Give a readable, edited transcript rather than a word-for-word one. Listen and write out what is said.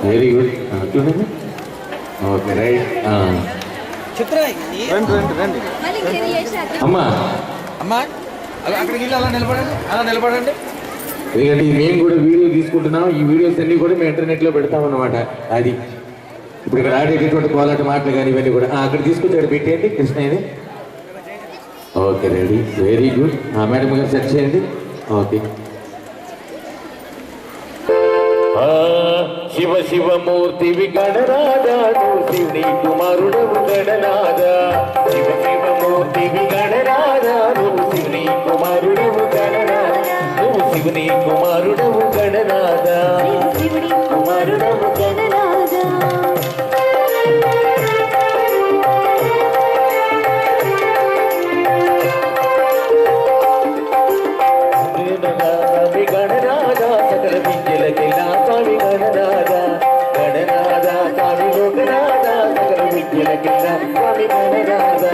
Very good చూడండి. Okay right. అమ్మా అమ్మా అక్కడికి వెళ్ళి అలా నిలబడండి, అలా నిలబడండి. ఎందుకంటే మేము కూడా వీడియో తీసుకుంటున్నాం. ఈ వీడియోస్ అన్ని కూడా మేము ఇంటర్నెట్లో పెడతాం అన్నమాట. అది ఇప్పుడు ఇక్కడ ఆడేటటువంటి కోలాట మాటలు కానీ ఇవన్నీ కూడా అక్కడ తీసుకొచ్చి అక్కడ పెట్టేయండి కృష్ణయ్యని. Okay ready, very good. Madam గారు సెట్ చేయండి. ఓకే. శివ శివమూర్తివి గణనాదా, శివుని కుమారుడవు గణనాదా. శివ శివమూర్తివి గణనాదా, శివుని కుమారుడవు గణనాదా. శివుని కుమారుడవు గణనాదా, శివుని కుమారుడవు గణనాదా. గణనాదా సకల విద్యలకెల్లా స్వామి గణనాదా. గణనాదా స్వామి లోకనాదా సకల విద్యలకెల్లా స్వామి గణనాదా.